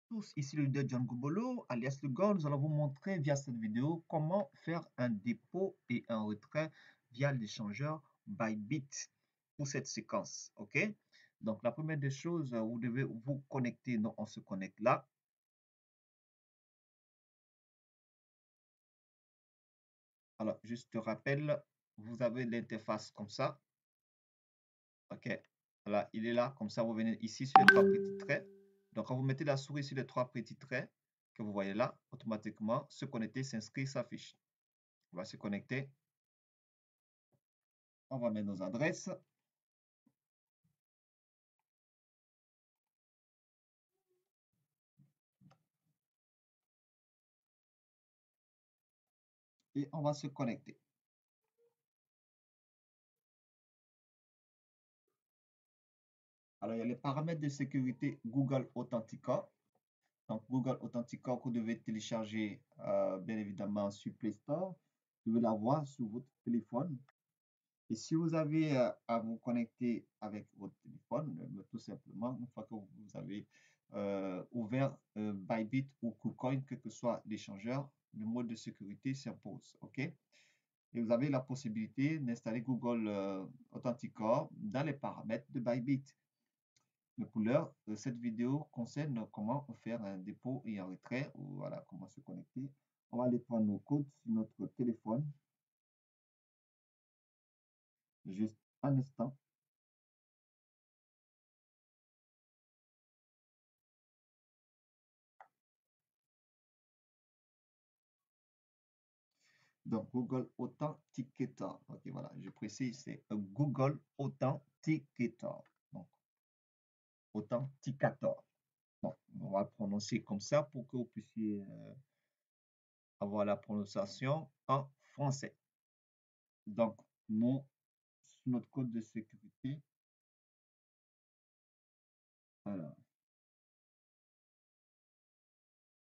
tous, ici le leader John Gobolo, alias Le Gars. Nous allons vous montrer via cette vidéo comment faire un dépôt et un retrait via l'échangeur Bybit pour cette séquence. OK? Donc, la première des choses, vous devez vous connecter. Donc, on se connecte là. Alors, juste te rappelle, vous avez l'interface comme ça. OK? Voilà, il est là. Comme ça, vous venez ici sur les trois petits traits. Donc, quand vous mettez la souris sur les trois petits traits que vous voyez là, automatiquement, se connecter, s'inscrire, s'affiche. On va se connecter. On va mettre nos adresses. Et on va se connecter. Alors, il y a les paramètres de sécurité Google Authentica. Donc, Google Authentica que vous devez télécharger, bien évidemment, sur Play Store. Vous devez l'avoir sur votre téléphone. Et si vous avez à vous connecter avec votre téléphone, tout simplement, une fois que vous avez ouvert Bybit ou KuCoin, quel que soit l'échangeur, le mode de sécurité s'impose. OK? Et vous avez la possibilité d'installer Google Authentica dans les paramètres de Bybit. Mais pour l'heure, cette vidéo concerne comment faire un dépôt et un retrait, ou voilà, comment se connecter. On va aller prendre nos codes sur notre téléphone. Juste un instant. Donc, Google Authenticator. Ok, voilà, je précise, c'est Google Authenticator. Donc, Authenticator. Bon, on va le prononcer comme ça pour que vous puissiez avoir la prononciation en français. Donc, notre code de sécurité. Alors,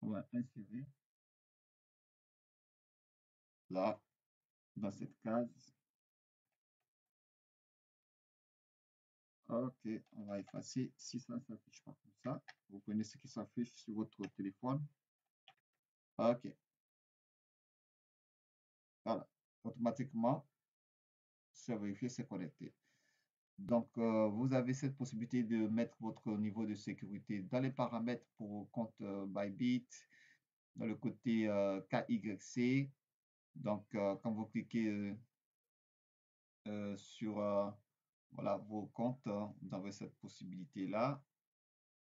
on va insérer là, dans cette case. Ok, on va effacer si ça ne s'affiche pas comme ça. Vous prenez ce qui s'affiche sur votre téléphone. Ok, voilà. Automatiquement, c'est vérifié, c'est connecté. Donc, vous avez cette possibilité de mettre votre niveau de sécurité dans les paramètres pour vos comptes Bybit, dans le côté KYC. Donc, quand vous cliquez sur voilà, vos comptes, vous avez cette possibilité-là.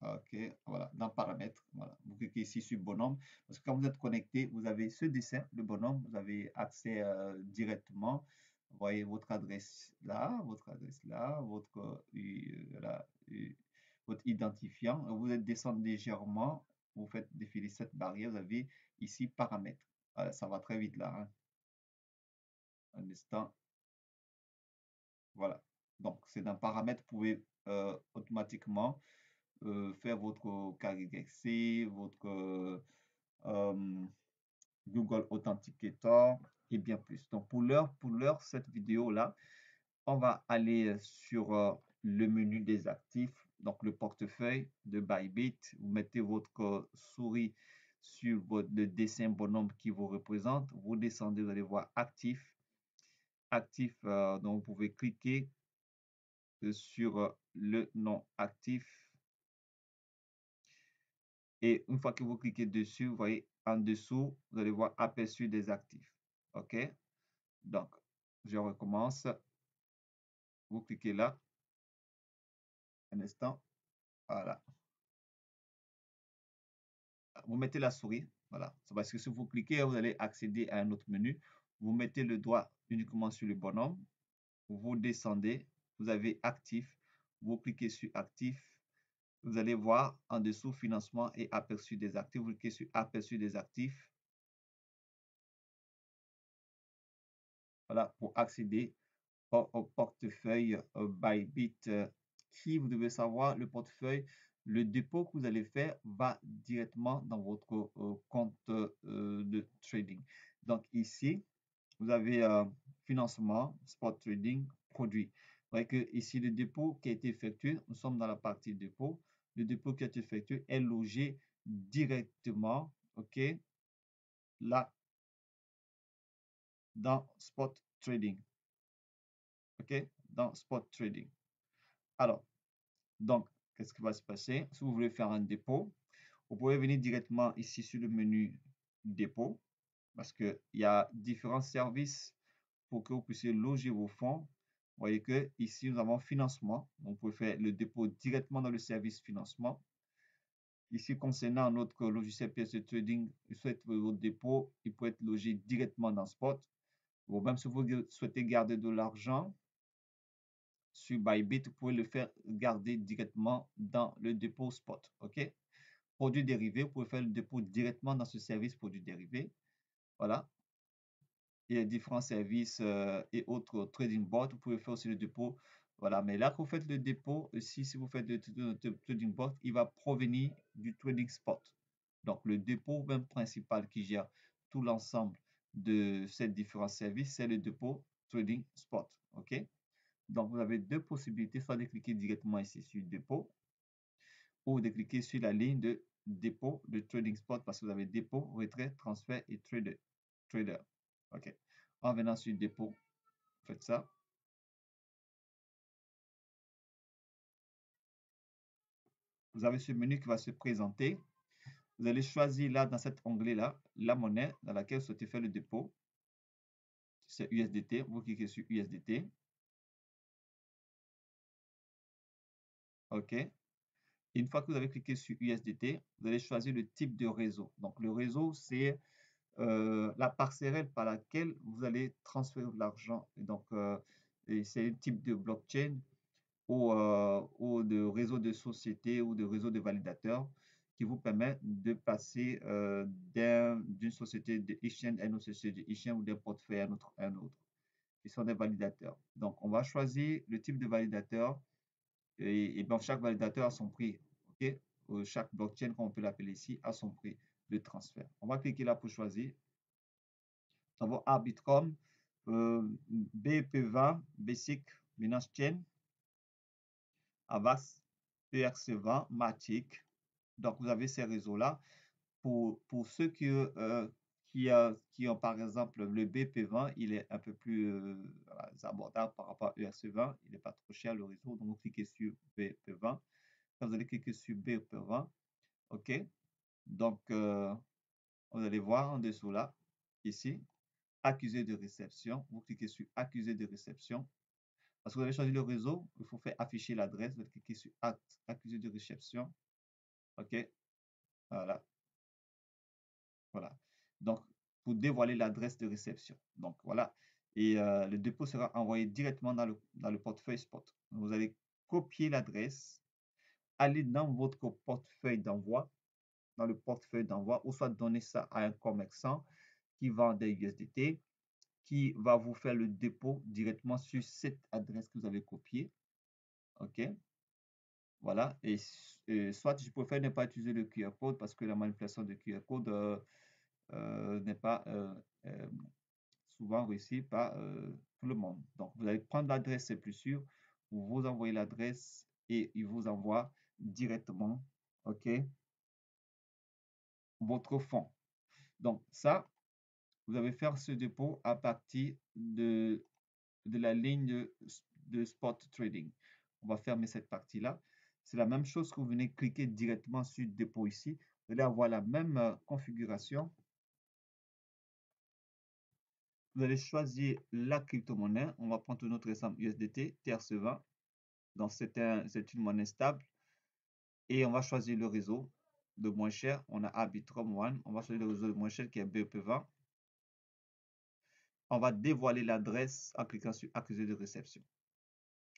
OK, voilà, dans paramètres, voilà. Vous cliquez ici sur bonhomme, parce que quand vous êtes connecté, vous avez ce dessin, le bonhomme, vous avez accès directement. Vous voyez votre adresse là, votre identifiant. Vous êtes descendu légèrement, vous faites défiler cette barrière, vous avez ici paramètres. Voilà, ça va très vite là, hein. Un instant, voilà. Donc, c'est dans paramètres, vous pouvez automatiquement faire votre KYC, votre Google Authenticator et bien plus. Donc pour l'heure, cette vidéo-là, on va aller sur le menu des actifs, donc le portefeuille de Bybit. Vous mettez votre souris sur le dessin bonhomme qui vous représente. Vous descendez, vous allez voir actifs. Actifs, donc vous pouvez cliquer sur le nom actif. Et une fois que vous cliquez dessus, vous voyez en dessous, vous allez voir aperçu des actifs. OK? Donc, je recommence. Vous cliquez là, un instant. Voilà. Vous mettez la souris. Voilà. C'est parce que si vous cliquez, vous allez accéder à un autre menu. Vous mettez le doigt uniquement sur le bonhomme. Vous descendez. Vous avez actif. Vous cliquez sur actif. Vous allez voir en dessous financement et aperçu des actifs. Vous cliquez sur aperçu des actifs. Voilà, pour accéder au portefeuille Bybit qui, vous devez savoir, le portefeuille, le dépôt que vous allez faire va directement dans votre compte de trading. Donc ici, vous avez financement, spot trading, produit. Vous voyez que ici, le dépôt qui a été effectué, nous sommes dans la partie dépôt. le dépôt qui a été effectué est logé directement, OK, là, dans Spot Trading. OK, dans Spot Trading. Alors, donc, qu'est-ce qui va se passer? Si vous voulez faire un dépôt, vous pouvez venir directement ici sur le menu dépôt parce qu'il y a différents services pour que vous puissiez loger vos fonds. Vous voyez que ici, nous avons financement. Donc, vous pouvez faire le dépôt directement dans le service financement. Ici, concernant notre logiciel PSE Trading, vous souhaitez votre dépôt, il peut être logé directement dans Spot. Ou même si vous souhaitez garder de l'argent sur Bybit, vous pouvez le faire garder directement dans le dépôt Spot. OK? Produits dérivés, vous pouvez faire le dépôt directement dans ce service produits dérivés. Voilà. Il y a différents services et autres trading bots. Vous pouvez faire aussi le dépôt. Voilà. Mais là, quand vous faites le dépôt, si vous faites le trading bot, il va provenir du trading spot. Donc, le dépôt même principal qui gère tout l'ensemble de ces différents services, c'est le dépôt trading spot. OK? Donc, vous avez deux possibilités, soit de cliquer directement ici sur dépôt ou de cliquer sur la ligne de dépôt de trading spot parce que vous avez dépôt, retrait, transfert et trader. OK. En venant sur dépôt, faites ça. Vous avez ce menu qui va se présenter. Vous allez choisir là, dans cet onglet-là, la monnaie dans laquelle vous souhaitez faire le dépôt. C'est USDT. Vous cliquez sur USDT. OK. Une fois que vous avez cliqué sur USDT, vous allez choisir le type de réseau. Donc, le réseau, c'est la passerelle par laquelle vous allez transférer de l'argent. Donc, c'est un type de blockchain ou de réseau de société ou de réseau de validateurs qui vous permet de passer d'une société de exchange à une autre société de exchange ou d'un portefeuille à un autre. Ils sont des validateurs. Donc, on va choisir le type de validateur et bon, chaque validateur a son prix. OK? Chaque blockchain, comme on peut l'appeler ici, a son prix de transfert. On va cliquer là pour choisir. Nous avons Arbitrum, BEP20, BSIC, Binance Chain, Avas, ERC20, Matic. Donc, vous avez ces réseaux-là. Pour ceux qui ont, par exemple, le BP20, il est un peu plus abordable par rapport à ERC20. Il n'est pas trop cher, le réseau. Donc, vous cliquez sur BP20. Quand vous allez cliquer sur BP20, OK. Donc, vous allez voir en dessous là, ici, accusé de réception. Vous cliquez sur accusé de réception. Parce que vous avez choisi le réseau, il faut faire afficher l'adresse. Vous allez cliquer sur accusé de réception. OK. Voilà. Voilà. Donc, pour dévoiler l'adresse de réception. Donc, voilà. Et le dépôt sera envoyé directement dans le portefeuille Spot. Vous allez copier l'adresse, aller dans votre portefeuille d'envoi, dans le portefeuille d'envoi, ou soit donner ça à un commerçant qui vend des USDT, qui va vous faire le dépôt directement sur cette adresse que vous avez copiée. OK. Voilà. Et soit je préfère ne pas utiliser le QR code parce que la manipulation de QR code n'est pas souvent réussi par tout le monde. Donc, vous allez prendre l'adresse, c'est plus sûr. Vous envoyez l'adresse et il vous envoie directement, OK, votre fonds. Donc, ça, vous allez faire ce dépôt à partir de la ligne de Spot Trading. On va fermer cette partie-là. C'est la même chose que vous venez cliquer directement sur dépôt ici. Vous allez avoir la même configuration. Vous allez choisir la crypto-monnaie. On va prendre notre exemple USDT, TRC20. Donc, c'est une monnaie stable. Et on va choisir le réseau de moins cher. On a Arbitrum One. On va choisir le réseau de moins cher qui est BEP20. On va dévoiler l'adresse en cliquant sur accusé de réception.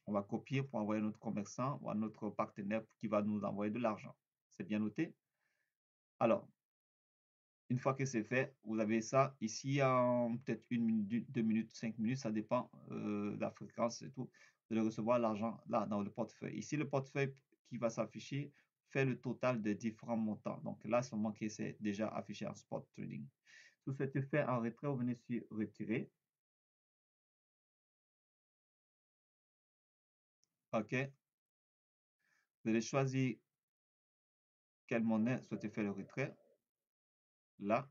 On va copier pour envoyer à notre commerçant ou à notre partenaire qui va nous envoyer de l'argent. C'est bien noté? Alors, une fois que c'est fait, vous avez ça ici en peut-être 1 minute, 2 minutes, 5 minutes, ça dépend de la fréquence et tout. Vous allez recevoir l'argent là dans le portefeuille. Ici, le portefeuille qui va s'afficher fait le total des différents montants. Donc là, c'est moment que c'est déjà affiché en spot trading. Si vous souhaitez faire un retrait, vous venez sur retirer. OK. Vous allez choisir quelle monnaie souhaitez faire le retrait. Là,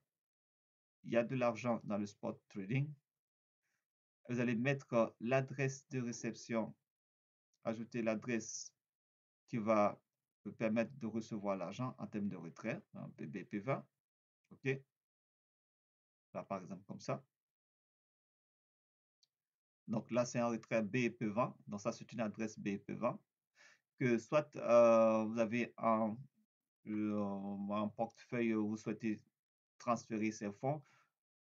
il y a de l'argent dans le spot trading. Vous allez mettre l'adresse de réception, ajouter l'adresse qui va vous permettre de recevoir l'argent en termes de retrait, un BP20. OK? Là, par exemple, comme ça. Donc là, c'est un retrait BEP20. Donc ça, c'est une adresse BEP20 que soit vous avez un portefeuille où vous souhaitez transférer ces fonds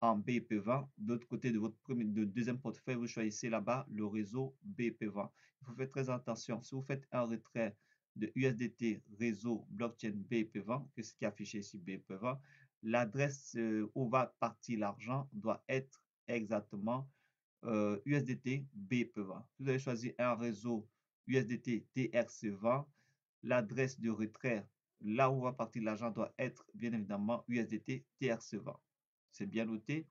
en BEP20. De l'autre côté de votre deuxième portefeuille, vous choisissez là-bas le réseau BEP20. Il faut faire très attention. Si vous faites un retrait de USDT réseau blockchain BEP20, que ce qui est affiché ici BEP20, l'adresse où va partir l'argent doit être exactement USDT BEP20. Vous avez choisi un réseau USDT TRC20. L'adresse de retrait, là où va partir l'argent, doit être bien évidemment USDT TRC20. C'est bien noté.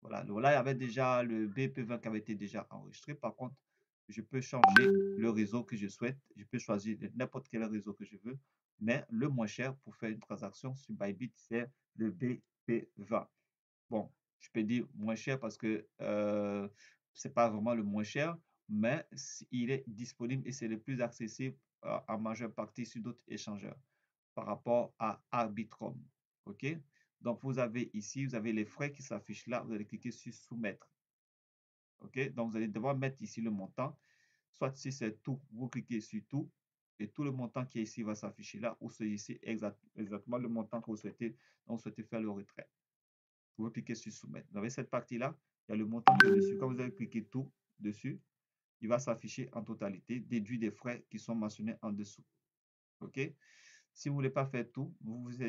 Voilà, donc là, il y avait déjà le BP20 qui avait été déjà enregistré. Par contre, je peux changer le réseau que je souhaite. Je peux choisir n'importe quel réseau que je veux. Mais le moins cher pour faire une transaction sur Bybit, c'est le BP20. Bon, je peux dire moins cher parce que c'est pas vraiment le moins cher, mais il est disponible et c'est le plus accessible en majeure partie sur d'autres échangeurs par rapport à Arbitrum. OK? Donc, vous avez ici, vous avez les frais qui s'affichent là. Vous allez cliquer sur soumettre. OK? Donc, vous allez devoir mettre ici le montant. Soit si c'est tout, vous cliquez sur tout et tout le montant qui est ici va s'afficher là ou c'est ici exactement le montant que vous souhaitez, donc vous souhaitez faire le retrait. Vous cliquez sur soumettre. Vous avez cette partie-là, il y a le montant qui est dessus. Quand vous avez cliqué tout dessus, il va s'afficher en totalité, déduit des frais qui sont mentionnés en dessous. OK? Si vous ne voulez pas faire tout,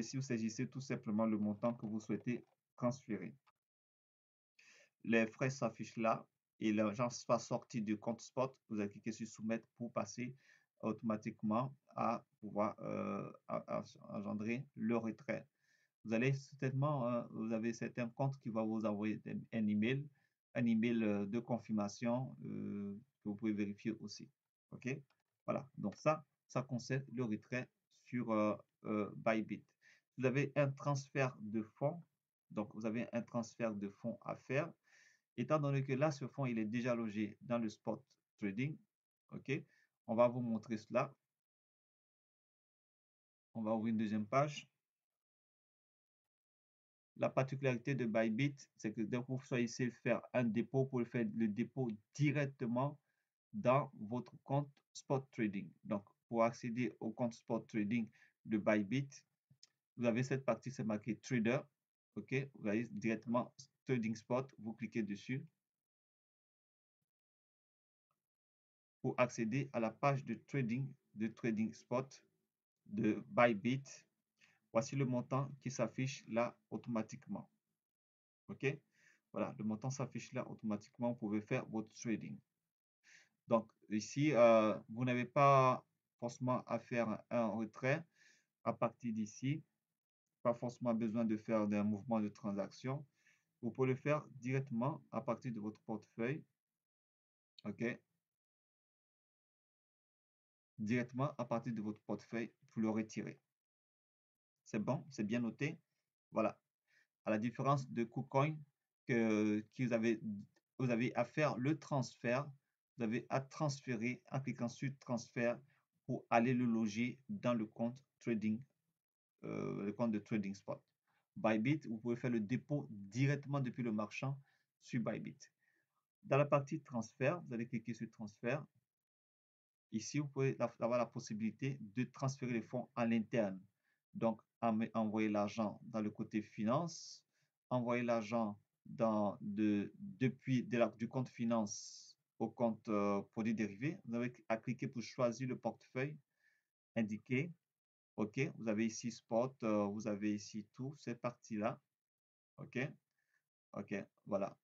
si vous saisissez tout simplement le montant que vous souhaitez transférer. Les frais s'affichent là et l'argent va sortir du compte spot. Vous allez cliquer sur soumettre pour passer automatiquement à pouvoir engendrer le retrait. Vous allez certainement, vous avez certains comptes qui vont vous envoyer un email de confirmation que vous pouvez vérifier aussi. OK? Voilà. Donc ça concerne le retrait sur Bybit. Vous avez un transfert de fonds. Donc, vous avez un transfert de fonds à faire. Étant donné que là, ce fonds, il est déjà logé dans le spot trading. OK? On va vous montrer cela. On va ouvrir une deuxième page. La particularité de Bybit, c'est que dès que vous choisissez de faire un dépôt, vous pouvez faire le dépôt directement dans votre compte Spot Trading. Donc, pour accéder au compte Spot Trading de Bybit, vous avez cette partie, c'est marqué Trader. OK, vous allez directement Trading Spot, vous cliquez dessus pour accéder à la page de Trading Spot de Bybit. Voici le montant qui s'affiche là automatiquement. OK? Voilà, le montant s'affiche là automatiquement. Vous pouvez faire votre trading. Donc, ici, vous n'avez pas forcément à faire un retrait à partir d'ici. Pas forcément besoin de faire un mouvement de transaction. Vous pouvez le faire directement à partir de votre portefeuille. OK? Directement à partir de votre portefeuille pour le retirer. C'est bon? C'est bien noté? Voilà. À la différence de KuCoin, vous avez à faire le transfert, vous avez à transférer en cliquant sur transfert pour aller le loger dans le compte trading, le compte de Trading Spot. Bybit, vous pouvez faire le dépôt directement depuis le marchand sur Bybit. Dans la partie transfert, vous allez cliquer sur transfert. Ici, vous pouvez avoir la possibilité de transférer les fonds à l'interne. Donc, envoyer l'argent dans le côté finance, envoyer l'argent depuis du compte finance au compte produits dérivés. Vous avez à cliquer pour choisir le portefeuille indiqué. OK, vous avez ici Spot, vous avez ici tout, cette partie-là. OK, OK, voilà.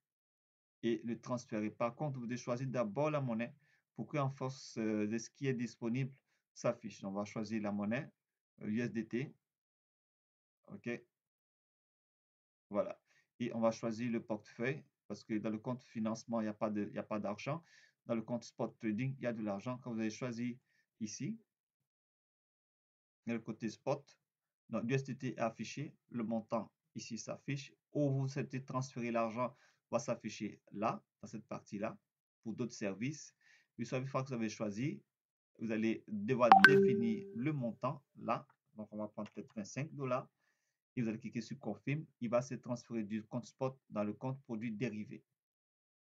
Et le transférer. Par contre, vous devez choisir d'abord la monnaie pour qu'en force de ce qui est disponible s'affiche. On va choisir la monnaie USDT. OK, voilà. Et on va choisir le portefeuille parce que dans le compte financement, il n'y a pas d'argent. Dans le compte spot trading, il y a de l'argent. Quand vous avez choisi ici, il y a le côté spot. Donc, l'USDT est affiché, le montant ici s'affiche. Où vous souhaitez transférer l'argent va s'afficher là, dans cette partie-là, pour d'autres services. Une fois que vous avez choisi, vous allez devoir définir le montant là. Donc, on va prendre peut-être 25 $. Et vous allez cliquer sur Confirme. Il va se transférer du compte spot dans le compte produit dérivé.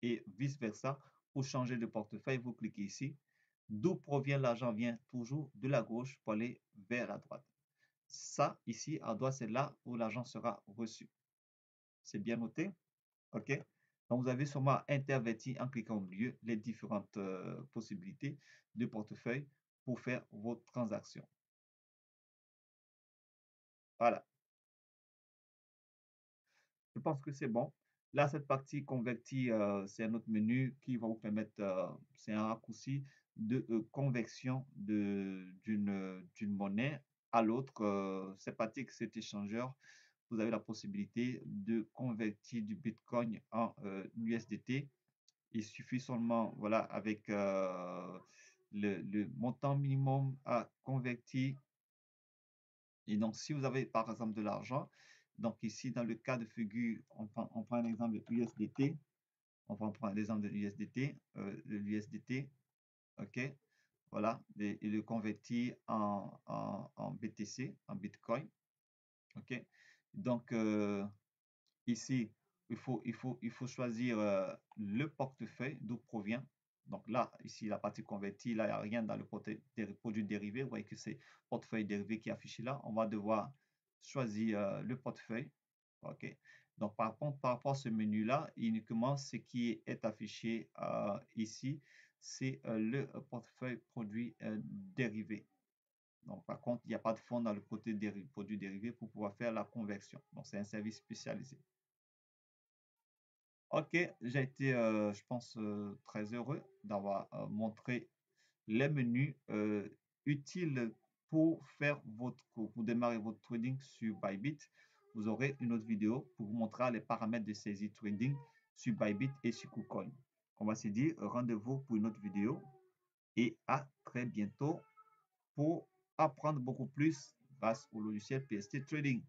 Et vice-versa. Pour changer de portefeuille, vous cliquez ici. D'où provient l'argent vient toujours de la gauche pour aller vers la droite. Ça, ici, à droite, c'est là où l'argent sera reçu. C'est bien noté? OK? Donc, vous avez sûrement interverti en cliquant au milieu les différentes possibilités de portefeuille pour faire vos transactions. Voilà. Je pense que c'est bon. Là, cette partie convertie, c'est un autre menu qui va vous permettre, c'est un raccourci de conversion d'une monnaie à l'autre. C'est pratique, cet échangeur. Vous avez la possibilité de convertir du Bitcoin en USDT. Il suffit seulement, voilà, avec le montant minimum à convertir. Et donc, si vous avez par exemple de l'argent, donc ici, dans le cas de figure, on prend un exemple de USDT. On va prendre l'exemple de l'USDT, OK? Voilà, et le convertir en BTC, en Bitcoin, OK? Donc, ici, il faut choisir le portefeuille d'où provient. Donc là, ici, la partie convertie, là, il n'y a rien dans le produit dérivé. Vous voyez que c'est portefeuille dérivé qui est affiché là. On va devoir choisir le portefeuille. OK. Donc, par contre, par rapport à ce menu-là, uniquement ce qui est affiché ici, c'est le portefeuille produit dérivé. Donc, par contre, il n'y a pas de fonds dans le côté produit dérivé pour pouvoir faire la conversion. Donc, c'est un service spécialisé. Ok, j'ai été, je pense, très heureux d'avoir montré les menus utiles pour faire pour démarrer votre trading sur Bybit. Vous aurez une autre vidéo pour vous montrer les paramètres de saisie trading sur Bybit et sur KuCoin. On va se dire rendez-vous pour une autre vidéo et à très bientôt pour apprendre beaucoup plus grâce au logiciel PST Trading.